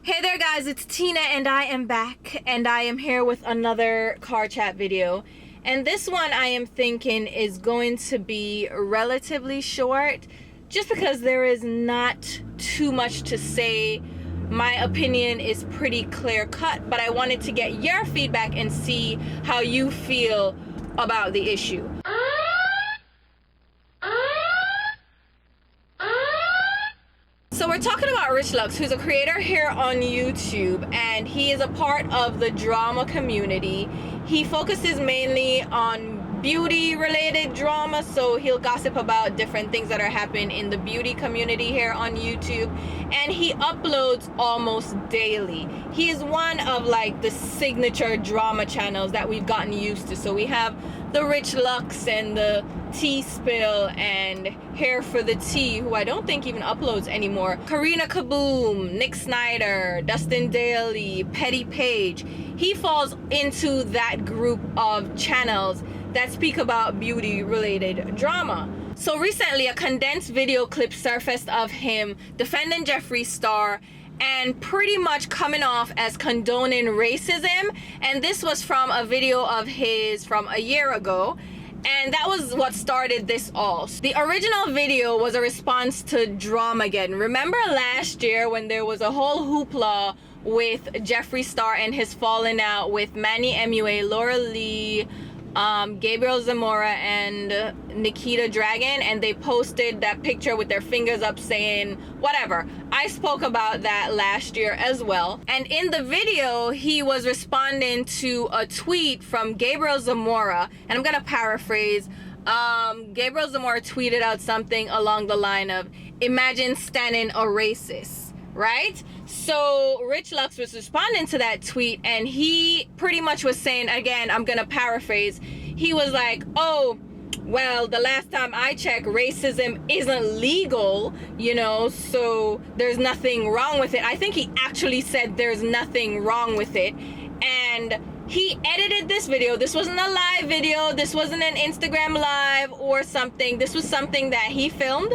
Hey there guys, it's Tina and I am back and I am here with another car chat video. And this one I am thinking is going to be relatively short just because there is not too much to say. My opinion is pretty clear cut, but I wanted to get your feedback and see how you feel about the issue. So we're talking about Rich Lux, who's a creator here on YouTube, and he is a part of the drama community. He focuses mainly on beauty related drama, so he'll gossip about different things that are happening in the beauty community here on YouTube, and he uploads almost daily. He is one of like the signature drama channels that we've gotten used to. So we have the Rich Lux and the Tea Spill and Hair for the Tea, who I don't think even uploads anymore. Karina Kaboom, Nick Snyder, Dustin Daly, Petty Page. He falls into that group of channels that speak about beauty related drama. So recently a condensed video clip surfaced of him defending Jeffree Star and pretty much coming off as condoning racism, and this was from a video of his from a year ago, and that was what started this all. The original video was a response to Dramageddon. Remember last year when there was a whole hoopla with Jeffree Star and his falling out with Manny MUA, Laura Lee, Gabriel Zamora and Nikita Dragon, and they posted that picture with their fingers up saying whatever. I spoke about that last year as well, and in the video he was responding to a tweet from Gabriel Zamora, and I'm gonna paraphrase. Gabriel Zamora tweeted out something along the line of, "Imagine standing a racist," right? So Rich Lux was responding to that tweet, and he pretty much was saying, again, I'm gonna paraphrase, he was like, oh, well, the last time I checked, racism isn't legal, you know, so there's nothing wrong with it. I think he actually said there's nothing wrong with it. And he edited this video. This wasn't a live video. This wasn't an Instagram live or something. This was something that he filmed,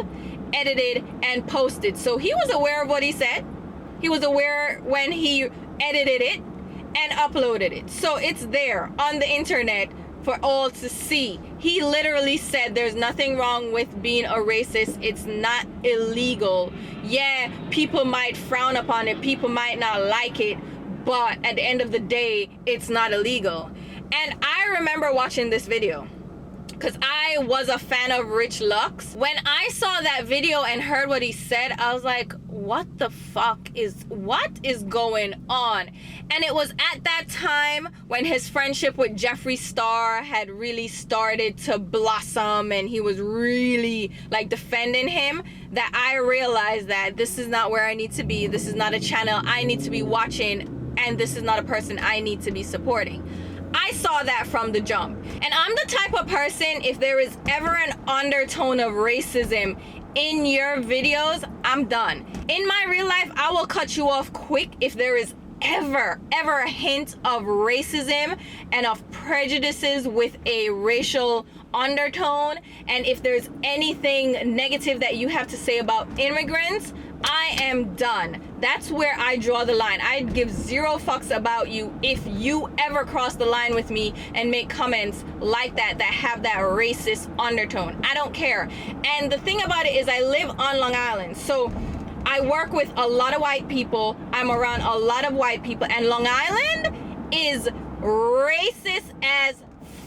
edited, and posted. So he was aware of what he said. He was aware when he edited it and uploaded it. So it's there on the internet for all to see. He literally said there's nothing wrong with being a racist. It's not illegal. Yeah, people might frown upon it. People might not like it. But at the end of the day, it's not illegal. And I remember watching this video because I was a fan of Rich Lux. When I saw that video and heard what he said, I was like, what is going on? And it was at that time when his friendship with Jeffree Star had really started to blossom and he was really like defending him, that I realized that this is not where I need to be. This is not a channel I need to be watching, and this is not a person I need to be supporting. I saw that from the jump. And I'm the type of person, if there is ever an undertone of racism in your videos, I'm done. In my real life, I will cut you off quick if there is ever a hint of racism and of prejudices with a racial undertone. And if there's anything negative that you have to say about immigrants, I am done. That's where I draw the line. I give zero fucks about you if you ever cross the line with me and make comments like that have that racist undertone. I don't care. And the thing about it is I live on Long Island, so I work with a lot of white people. I'm around a lot of white people, and Long Island is racist as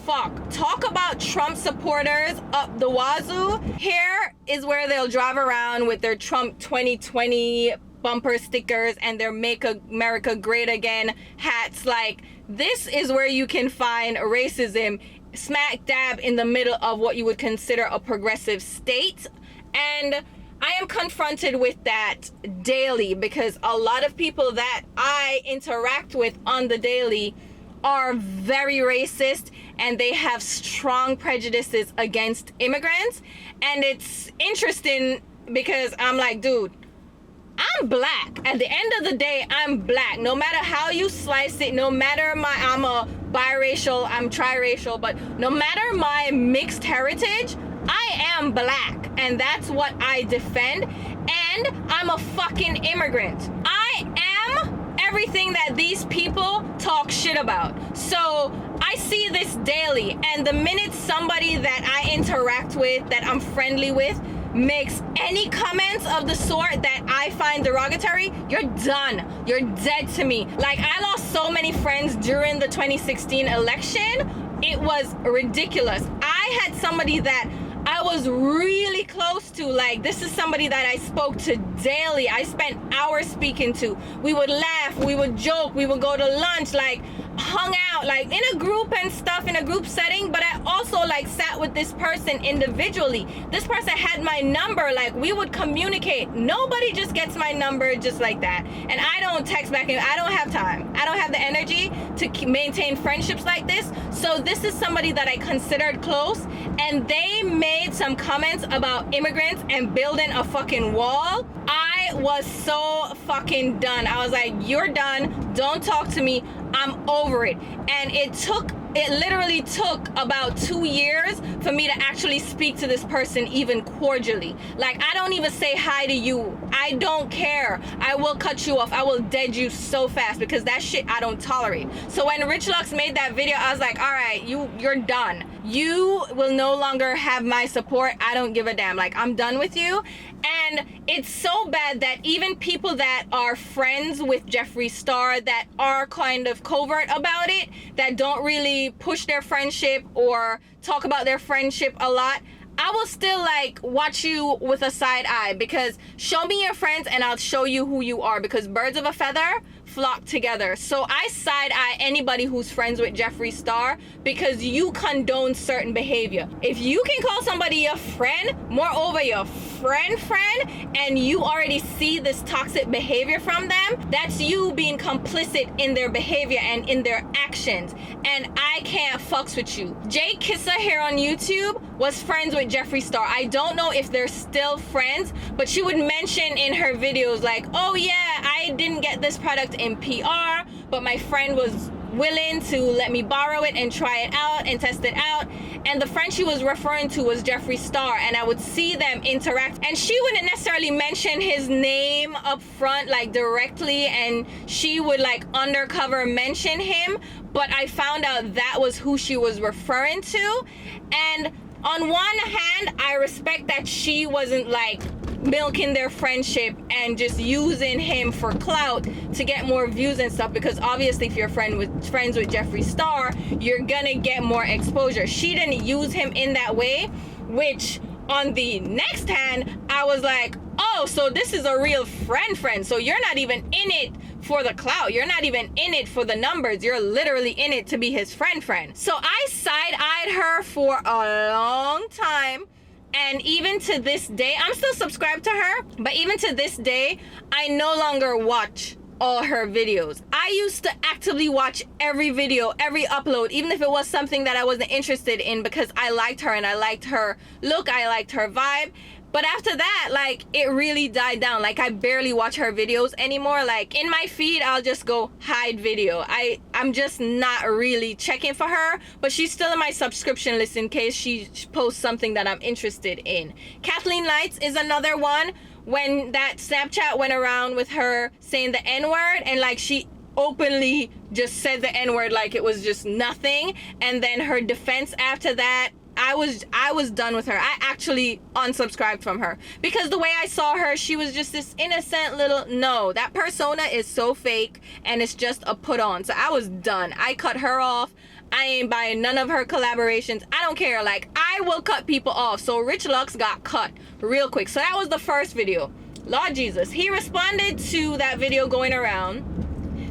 fuck. Talk about Trump supporters up the wazoo. Here is where they'll drive around with their Trump 2020 bumper stickers and their Make America Great Again hats. Like, this is where you can find racism smack dab in the middle of what you would consider a progressive state. And I am confronted with that daily because a lot of people that I interact with on the daily are very racist and they have strong prejudices against immigrants. And it's interesting because I'm like, dude, I'm black. At the end of the day, I'm black. No matter how you slice it, no matter I'm a biracial, I'm triracial, but no matter my mixed heritage, I am black, and that's what I defend. And I'm a fucking immigrant. I am everything that these people talk shit about. So I see this daily, and the minute somebody that I interact with, that I'm friendly with, makes any comments of the sort that I find derogatory, you're done. You're dead to me. Like, I lost so many friends during the 2016 election. It was ridiculous. I had somebody that I was really close to. Like, this is somebody that I spoke to daily. I spent hours speaking to. We would laugh, we would joke, we would go to lunch, like hung out, like in a group and stuff, in a group setting. But I also like sat with this person individually. This person had my number. Like, we would communicate. Nobody just gets my number just like that. And I don't text back. I don't have time. I don't have the energy to maintain friendships like this. So this is somebody that I considered close, and they made some comments about immigrants and building a fucking wall. I was so fucking done. I was like, you're done. Don't talk to me. I'm over it. And it literally took about 2 years for me to actually speak to this person even cordially. Like, I don't even say hi to you. I don't care. I will cut you off. I will dead you so fast, because that shit I don't tolerate. So when Rich Lux made that video, I was like, all right, you're done. You will no longer have my support. I don't give a damn. Like, I'm done with you. And it's so bad that even people that are friends with Jeffree Star, that are kind of covert about it, that don't really push their friendship or talk about their friendship a lot, I will still like watch you with a side eye, because show me your friends and I'll show you who you are, because birds of a feather flock together. So I side eye anybody who's friends with Jeffree Star, because you condone certain behavior. If you can call somebody your friend, moreover your friend, and you already see this toxic behavior from them, that's you being complicit in their behavior and in their actions. And I can't fucks with you. Jay Kissa here on YouTube was friends with Jeffree Star. I don't know if they're still friends, but she would mention in her videos like, oh yeah, I didn't get this product in PR, but my friend was willing to let me borrow it and try it out and test it out. And the friend she was referring to was Jeffree Star, and I would see them interact, and she wouldn't necessarily mention his name up front like directly, and she would like undercover mention him, but I found out that was who she was referring to. And on one hand, I respect that she wasn't like milking their friendship and just using him for clout to get more views and stuff, because obviously if you're friends with Jeffree Star, you're gonna get more exposure. She didn't use him in that way, which on the next hand, I was like, oh, so this is a real friend. So you're not even in it for the clout. You're not even in it for the numbers. You're literally in it to be his friend. So I side-eyed her for a long time. And even to this day, I'm still subscribed to her, but even to this day, I no longer watch all her videos. I used to actively watch every video, every upload, even if it was something that I wasn't interested in, because I liked her and I liked her look, I liked her vibe. But after that, like, it really died down. Like, I barely watch her videos anymore. Like, in my feed, I'll just go hide video. I'm just not really checking for her, but she's still in my subscription list in case she posts something that I'm interested in. Kathleen Lights is another one. When that Snapchat went around with her saying the N-word, and like she openly just said the N-word like it was just nothing, and then her defense after that, I was done with her. I actually unsubscribed from her, because the way I saw her, she was just this innocent little, no, that persona is so fake and it's just a put on. So I was done. I cut her off. I ain't buying none of her collaborations. I don't care. Like, I will cut people off. So Rich Lux got cut real quick. So that was the first video. Lord Jesus. He responded to that video going around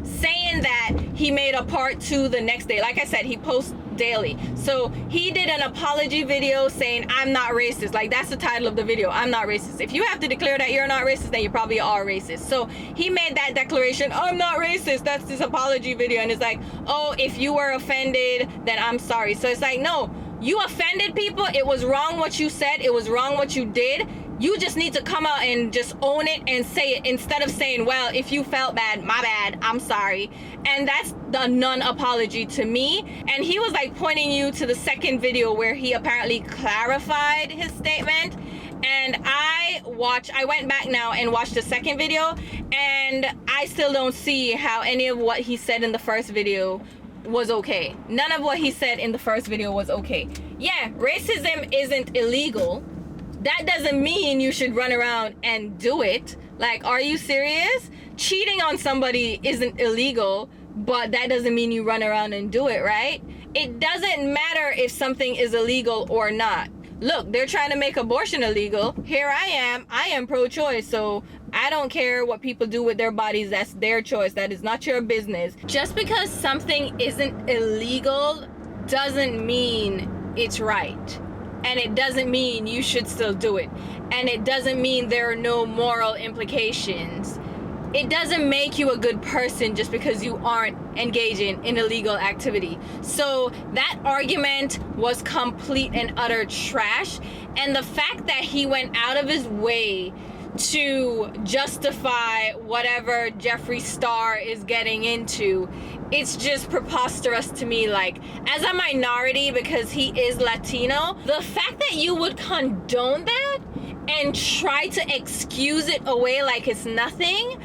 saying that he made a part 2 the next day. Like I said, he posts daily. So he did an apology video saying, I'm not racist. Like, that's the title of the video, I'm not racist. If you have to declare that you're not racist, then you probably are racist. So he made that declaration, I'm not racist. That's this apology video. And it's like, oh, if you were offended, then I'm sorry. So it's like, no, you offended people. It was wrong what you said. It was wrong what you did. You just need to come out and just own it and say it, instead of saying, well, if you felt bad, my bad, I'm sorry. And that's the non-apology to me. And he was like pointing you to the second video where he apparently clarified his statement. And I went back now and watched the second video, and I still don't see how any of what he said in the first video was okay. None of what he said in the first video was okay. Yeah, racism isn't illegal. That doesn't mean you should run around and do it. Like, are you serious? Cheating on somebody isn't illegal, but that doesn't mean you run around and do it, right? It doesn't matter if something is illegal or not. Look, they're trying to make abortion illegal. Here I am pro-choice, so I don't care what people do with their bodies. That's their choice. That is not your business. Just because something isn't illegal doesn't mean it's right. And it doesn't mean you should still do it. And it doesn't mean there are no moral implications. It doesn't make you a good person just because you aren't engaging in illegal activity. So that argument was complete and utter trash. And the fact that he went out of his way to justify whatever Jeffree Star is getting into, it's just preposterous to me. Like, as a minority, because he is Latino, the fact that you would condone that and try to excuse it away like it's nothing,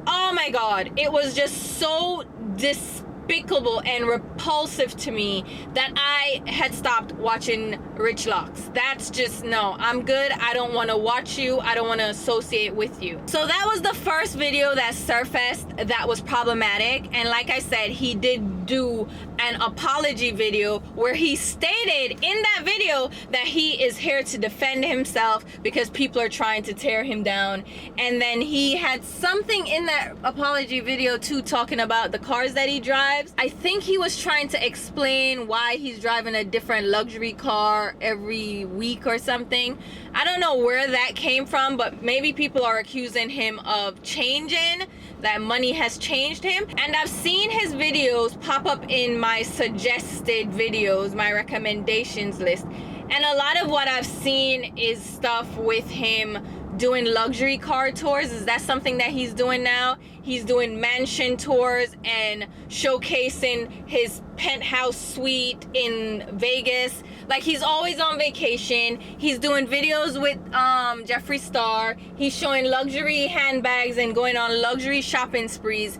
oh my God, it was just so despicable and repulsive to me that I had stopped watching Rich Lux. That's just, no, I'm good. I don't want to watch you. I don't want to associate with you. So that was the first video that surfaced that was problematic. And like I said, he did do an apology video where he stated in that video that he is here to defend himself because people are trying to tear him down. And then he had something in that apology video too, talking about the cars that he drives. I think he was trying to explain why he's driving a different luxury car every week or something. I don't know where that came from, but maybe people are accusing him of changing, that money has changed him. And I've seen his videos pop up in my suggested videos, my recommendations list, and a lot of what I've seen is stuff with him doing luxury car tours. Is that something that he's doing now? He's doing mansion tours and showcasing his penthouse suite in Vegas. Like, he's always on vacation. He's doing videos with Jeffree Star. He's showing luxury handbags and going on luxury shopping sprees.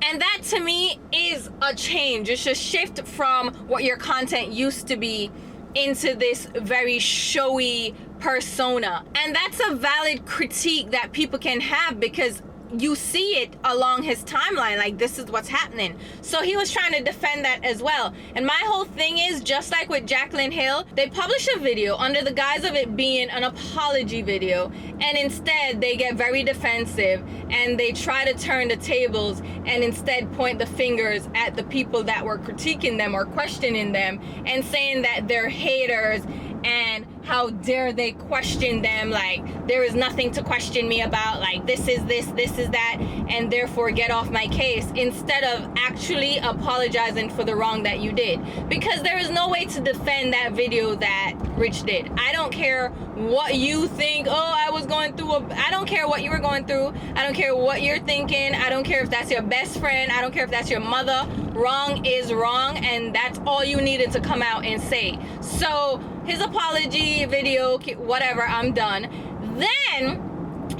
And that to me is a change. It's a shift from what your content used to be into this very showy persona. And that's a valid critique that people can have, because you see it along his timeline, like this is what's happening. So he was trying to defend that as well. And my whole thing is, just like with Jaclyn Hill, they publish a video under the guise of it being an apology video, and instead they get very defensive and they try to turn the tables and instead point the fingers at the people that were critiquing them or questioning them and saying that they're haters and how dare they question them, like there is nothing to question me about, like this is this, this is that, and therefore get off my case, instead of actually apologizing for the wrong that you did. Because there is no way to defend that video that Rich did. I don't care what you think. Oh, I was going through I don't care what you were going through. I don't care what you're thinking. I don't care if that's your best friend. I don't care if that's your mother. Wrong is wrong, and that's all you needed to come out and say. So his apology video, whatever, I'm done. Then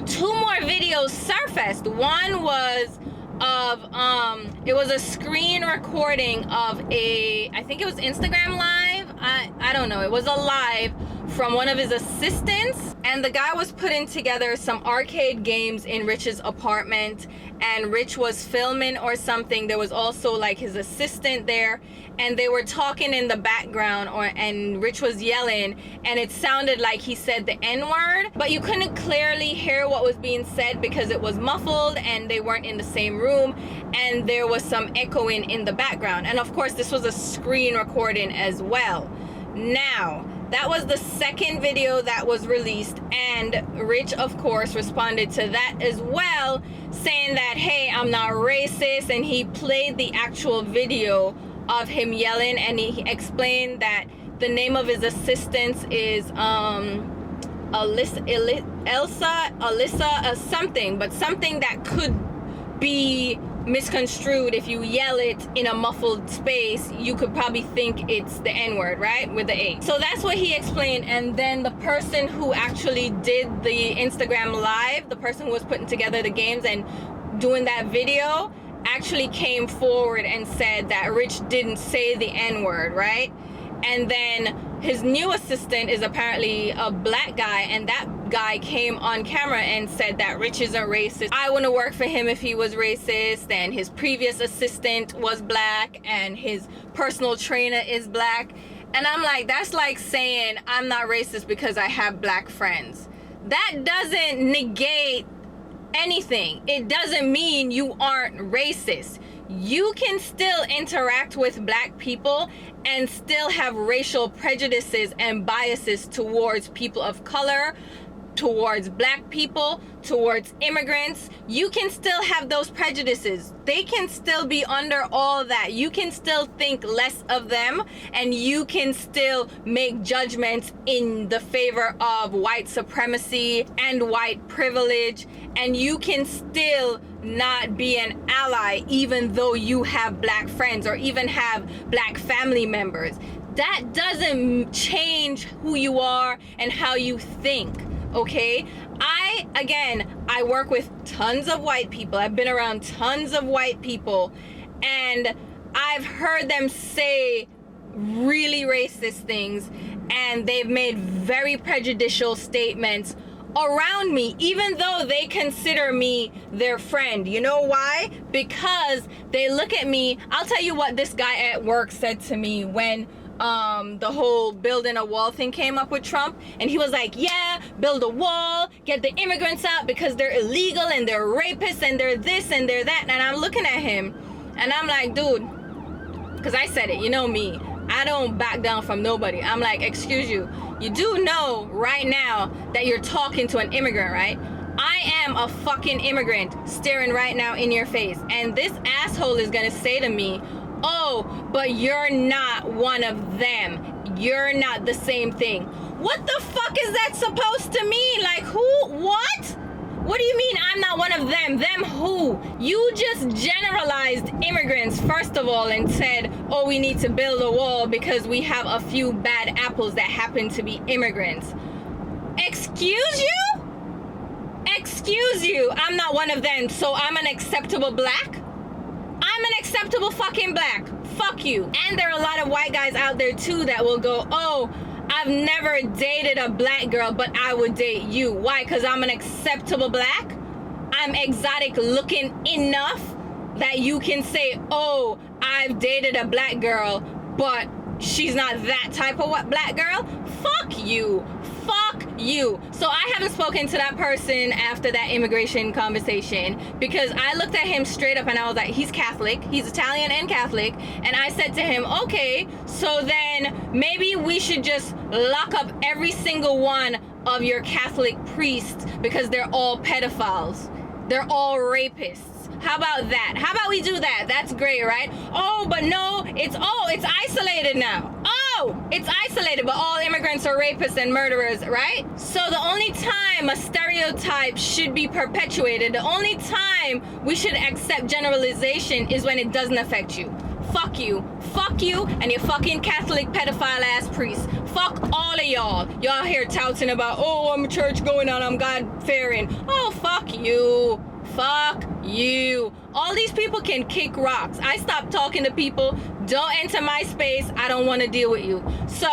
2 more videos surfaced. One was of it was a screen recording of I think it was Instagram live. I don't know, it was a live from one of his assistants, and the guy was putting together some arcade games in Rich's apartment, and Rich was filming or something. There was also like his assistant there, and they were talking in the background, and Rich was yelling, and it sounded like he said the N-word, but you couldn't clearly hear what was being said because it was muffled and they weren't in the same room, and there was some echoing in the background. And of course this was a screen recording as well. Now, that was the second video that was released, and Rich of course responded to that as well, saying that, hey, I'm not racist, and he played the actual video of him yelling, and he explained that the name of his assistants is Alyssa, something, but something that could be misconstrued. If you yell it in a muffled space, you could probably think it's the N-word, right? With the A. So that's what he explained. And then the person who actually did the Instagram live, the person who was putting together the games and doing that video, actually came forward and said that Rich didn't say the N-word, right? And then his new assistant is apparently a black guy, and that guy came on camera and said that Rich isn't racist. I wouldn't work for him if he was racist, and his previous assistant was black, and his personal trainer is black. And I'm like, that's like saying I'm not racist because I have black friends. That doesn't negate anything. It doesn't mean you aren't racist. You can still interact with black people and still have racial prejudices and biases towards people of color, towards black people, towards immigrants. You can still have those prejudices. They can still be under all that. You can still think less of them, and you can still make judgments in the favor of white supremacy and white privilege, and you can still not be an ally even though you have black friends or even have black family members. That doesn't change who you are and how you think. Okay, I work with tons of white people. I've been around tons of white people, and I've heard them say really racist things, and they've made very prejudicial statements around me, even though they consider me their friend. You know why? Because they look at me. I'll tell you what this guy at work said to me when the whole building a wall thing came up with Trump, and he was like, yeah, build a wall, get the immigrants out because they're illegal and they're rapists and they're this and they're that. And I'm looking at him and I'm like, dude, because I said it, you know me, I don't back down from nobody. I'm like, excuse you, you do know right now that you're talking to an immigrant, right? I am a fucking immigrant staring right now in your face, and this asshole is gonna say to me, oh, but you're not one of them. You're not the same thing. What the fuck is that supposed to mean? Like, who? What? What do you mean I'm not one of them? Them who? You just generalized immigrants, first of all, and said, oh, we need to build a wall because we have a few bad apples that happen to be immigrants. Excuse you? Excuse you. I'm not one of them, so I'm an acceptable black? I'm an acceptable fucking black. Fuck you. And there are a lot of white guys out there too that will go, oh, I've never dated a black girl, but I would date you. Why? Because I'm an acceptable black? I'm exotic looking enough that you can say, oh, I've dated a black girl, but she's not that type of what black girl? Fuck you. Fuck you. So I haven't spoken to that person after that immigration conversation because I looked at him straight up and I was like, he's Catholic, he's Italian and Catholic, and I said to him, okay, so then maybe we should just lock up every single one of your Catholic priests because they're all pedophiles, they're all rapists. How about that? How about we do that? That's great, right? Oh, but no, it's isolated now. Oh, it's isolated, but all immigrants are rapists and murderers, right? So the only time a stereotype should be perpetuated, the only time we should accept generalization is when it doesn't affect you. Fuck you. Fuck you and your fucking Catholic pedophile ass priest. Fuck all of y'all. Y'all here touting about, oh, I'm church going on, I'm God-fearing. Oh, fuck you. Fuck you. All these people can kick rocks. I stopped talking to people. Don't enter my space. I don't want to deal with you. So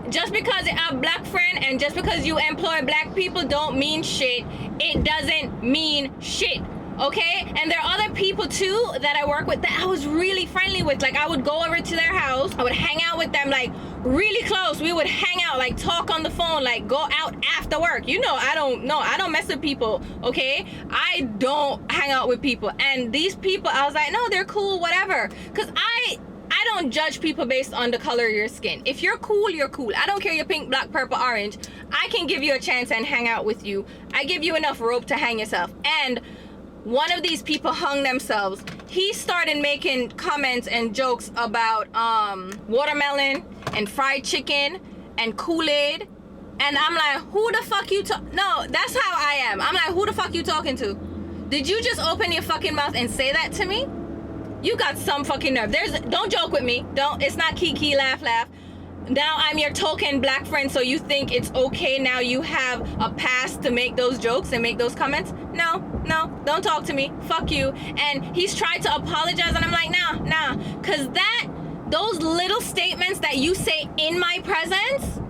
just because you have a black friend and just because you employ black people don't mean shit. It doesn't mean shit. Okay? And there are other people too that I work with that I was really friendly with. Like, I would go over to their house, I would hang out with them, like really close. We would hang out, like talk on the phone, like go out after work. You know, I don't mess with people, okay? I don't hang out with people. And these people, I was like, no, they're cool, whatever. Because I don't judge people based on the color of your skin. If you're cool, you're cool. I don't care you're pink, black, purple, orange. I can give you a chance and hang out with you. I give you enough rope to hang yourself. And one of these people hung themselves. He started making comments and jokes about watermelon and fried chicken and Kool-Aid. And I'm like, who the fuck you No, that's how I am. I'm like, who the fuck you talking to? Did you just open your fucking mouth and say that to me? You got some fucking nerve. Don't joke with me. It's not kiki, laugh, laugh. Now I'm your token black friend, so you think it's okay now you have a pass to make those jokes and make those comments? No, don't talk to me. Fuck you. And he's tried to apologize, and I'm like, nah. Because those little statements that you say in my presence,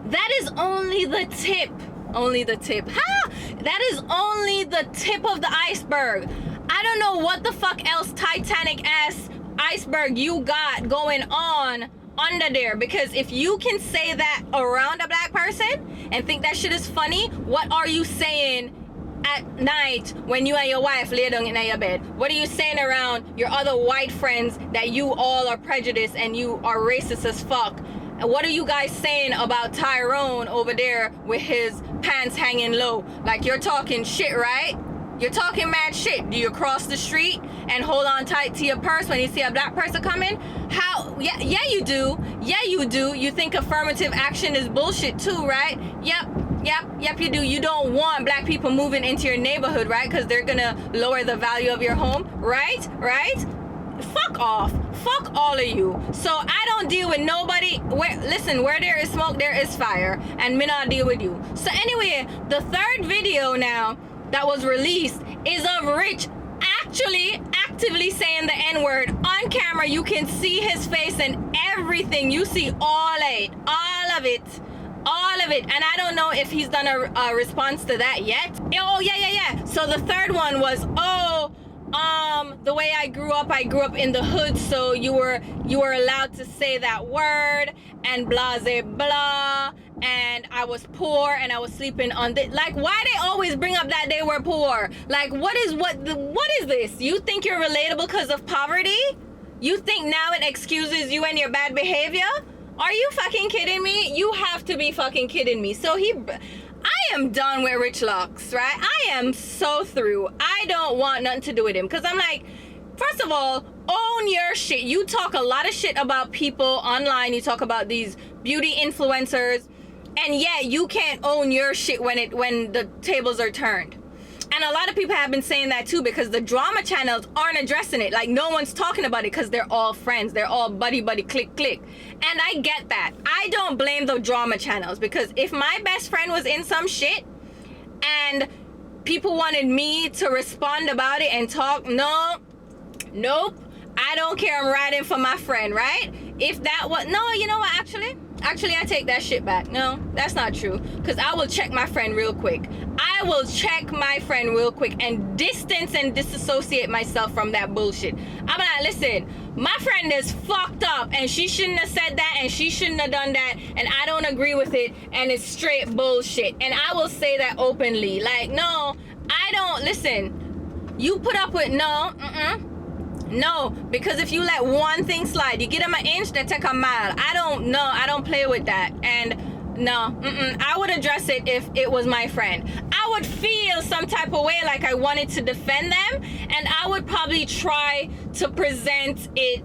that is only the tip. Only the tip. Ha! That is only the tip of the iceberg. I don't know what the fuck else Titanic ass iceberg you got going on under there, because if you can say that around a black person and think that shit is funny, what are you saying at night when you and your wife lay down in your bed? What are you saying around your other white friends that you all are prejudiced and you are racist as fuck? And what are you guys saying about Tyrone over there with his pants hanging low? Like, you're talking shit, right? You're talking mad shit. Do you cross the street and hold on tight to your purse when you see a black person coming? How? Yeah, you do. Yeah, you do. You think affirmative action is bullshit too, right? Yep, you do. You don't want black people moving into your neighborhood, right? Because they're gonna lower the value of your home, right? Fuck off. Fuck all of you. So I don't deal with nobody. Listen, where there is smoke, there is fire. And me not deal with you. So anyway, the third video now that was released is of Rich actually actively saying the N-word on camera. You can see his face and everything. You see all of it. And I don't know if he's done a response to that yet. Oh, yeah. So the third one was, the way I grew up in the hood, so you were allowed to say that word and blah, blah, and I was poor and I was sleeping on the, like, why they always bring up that they were poor? Like, what is this? You think you're relatable because of poverty? You think now it excuses you and your bad behavior? Are you fucking kidding me? You have to be fucking kidding me. So I am done with Rich Lux, right? I am so through. I don't want nothing to do with him, because I'm like, first of all, own your shit. You talk a lot of shit about people online. You talk about these beauty influencers, and yet you can't own your shit when the tables are turned. And a lot of people have been saying that too, because the drama channels aren't addressing it. Like, no one's talking about it because they're all friends. They're all buddy, click. And I get that. I don't blame the drama channels, because if my best friend was in some shit and people wanted me to respond about it and talk, nope. I don't care. I'm riding for my friend, right? If that was, no, you know what, actually I take that shit back. No, that's not true, because I will check my friend real quick. I will check my friend real quick and distance and disassociate myself from that bullshit. I'm like, listen, my friend is fucked up and she shouldn't have said that and she shouldn't have done that, and I don't agree with it, and it's straight bullshit. And I will say that openly. Like, no, I don't, listen, you put up with no, because if you let one thing slide, you get them an inch, they take a mile. I don't play with that. And no, I would address it if it was my friend. I would feel some type of way, like I wanted to defend them, and I would probably try to present it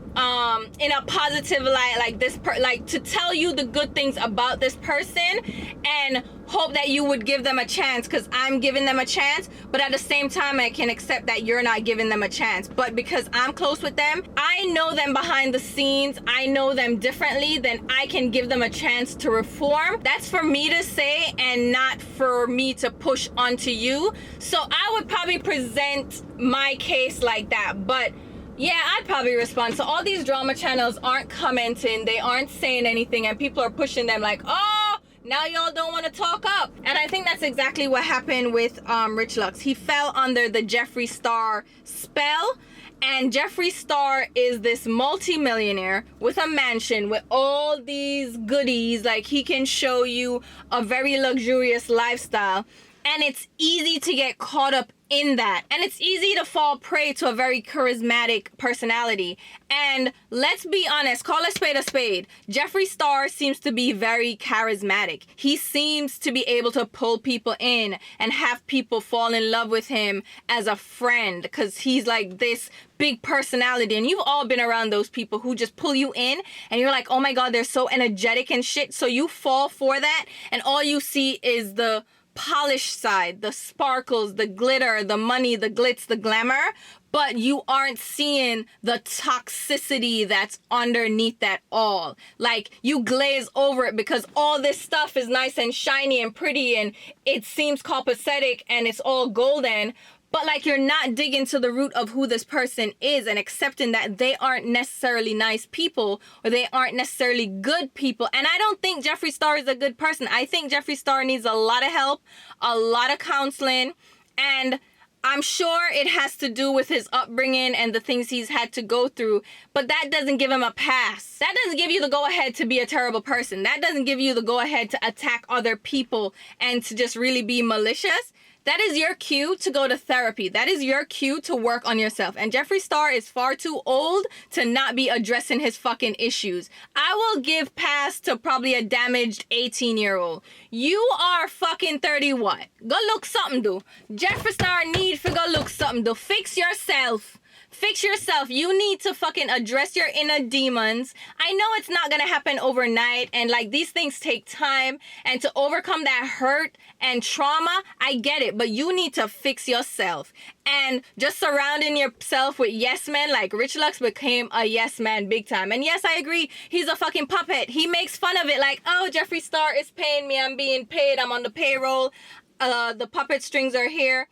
in a positive light, like this, like to tell you the good things about this person and hope that you would give them a chance, because I'm giving them a chance, but at the same time I can accept that you're not giving them a chance. But because I'm close with them, I know them behind the scenes, I know them differently, then I can give them a chance to reform. That's for me to say and not for me to push onto you. So I would probably present my case like that. But yeah, I'd probably respond. So all these drama channels aren't commenting, they aren't saying anything, and people are pushing them like, oh, now y'all don't want to talk up. And I think that's exactly what happened with Rich Lux. He fell under the Jeffree Star spell. And Jeffree Star is this multi-millionaire with a mansion with all these goodies. Like, he can show you a very luxurious lifestyle. And it's easy to get caught up in that. And it's easy to fall prey to a very charismatic personality. And let's be honest, call a spade. Jeffree Star seems to be very charismatic. He seems to be able to pull people in and have people fall in love with him as a friend, because he's like this big personality. And you've all been around those people who just pull you in and you're like, oh my God, they're so energetic and shit. So you fall for that, and all you see is the polished side, the sparkles, the glitter, the money, the glitz, the glamour, but you aren't seeing the toxicity that's underneath that all. Like, you glaze over it because all this stuff is nice and shiny and pretty and it seems copacetic and it's all golden, but like, you're not digging to the root of who this person is and accepting that they aren't necessarily nice people or they aren't necessarily good people. And I don't think Jeffree Star is a good person. I think Jeffree Star needs a lot of help, a lot of counseling, and I'm sure it has to do with his upbringing and the things he's had to go through, but that doesn't give him a pass. That doesn't give you the go-ahead to be a terrible person. That doesn't give you the go-ahead to attack other people and to just really be malicious. That is your cue to go to therapy. That is your cue to work on yourself. And Jeffree Star is far too old to not be addressing his fucking issues. I will give pass to probably a damaged 18-year-old. You are fucking 30 what? Go look something do. Jeffree Star need to go look something do. Fix yourself. Fix yourself. You need to fucking address your inner demons. I know it's not gonna happen overnight, and like, these things take time, and to overcome that hurt and trauma, I get it, but you need to fix yourself. And just surrounding yourself with yes men, like Rich Lux became a yes man big time. And yes, I agree, he's a fucking puppet. He makes fun of it like, oh, Jeffree Star is paying me, I'm being paid, I'm on the payroll, the puppet strings are here.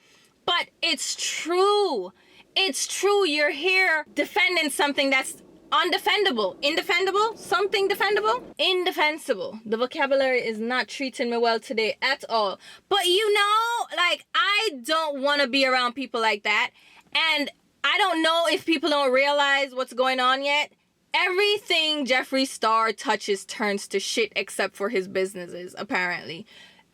But it's true. It's true. You're here defending something that's undefendable. Indefendable? Something defendable? Indefensible. The vocabulary is not treating me well today at all. But you know, like, I don't want to be around people like that. And I don't know if people don't realize what's going on yet. Everything Jeffree Star touches turns to shit except for his businesses, apparently.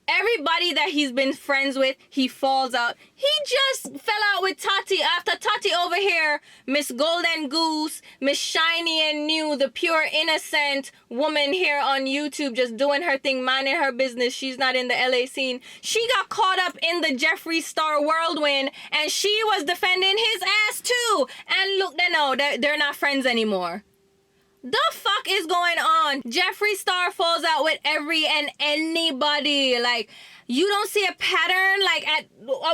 Everybody that he's been friends with, he falls out. He just fell out with Tati after Tati over here, Miss Golden Goose, Miss Shiny and New, the pure innocent woman here on YouTube, just doing her thing, minding her business. She's not in the LA scene. She got caught up in the Jeffree Star whirlwind, and she was defending his ass too. And look, they're not friends anymore. The fuck is going on? Jeffree Star falls out with every and anybody. Like, you don't see a pattern? Like, at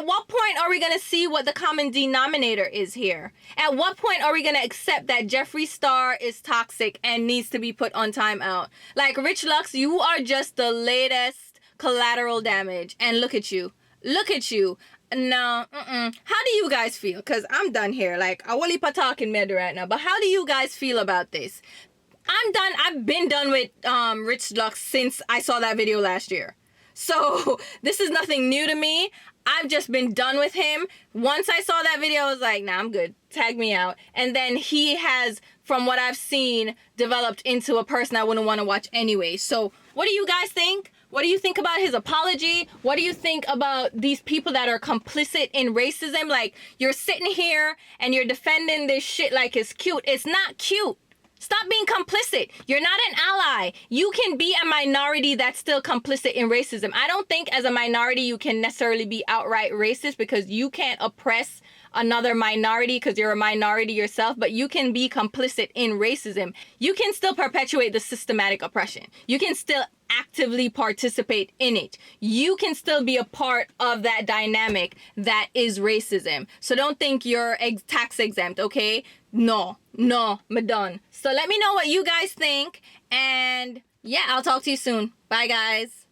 what point are we gonna see what the common denominator is here? At what point are we gonna accept that Jeffree Star is toxic and needs to be put on timeout? Like, Rich Lux, you are just the latest collateral damage. And look at you. Look at you. No, How do you guys feel? Because I'm done here. Like, I will leave talking mad right now. But how do you guys feel about this? I'm done. I've been done with Rich Lux since I saw that video last year. So this is nothing new to me. I've just been done with him. Once I saw that video, I was like, nah, I'm good. Tag me out. And then he has, from what I've seen, developed into a person I wouldn't want to watch anyway. So what do you guys think? What do you think about his apology? What do you think about these people that are complicit in racism? Like, you're sitting here and you're defending this shit like it's cute. It's not cute. Stop being complicit. You're not an ally. You can be a minority that's still complicit in racism. I don't think as a minority you can necessarily be outright racist because you can't oppress another minority because you're a minority yourself, but you can be complicit in racism. You can still perpetuate the systematic oppression. You can still actively participate in it. You can still be a part of that dynamic that is racism. So don't think you're tax exempt, okay? No, I'm done. So let me know what you guys think, and yeah, I'll talk to you soon. Bye, guys.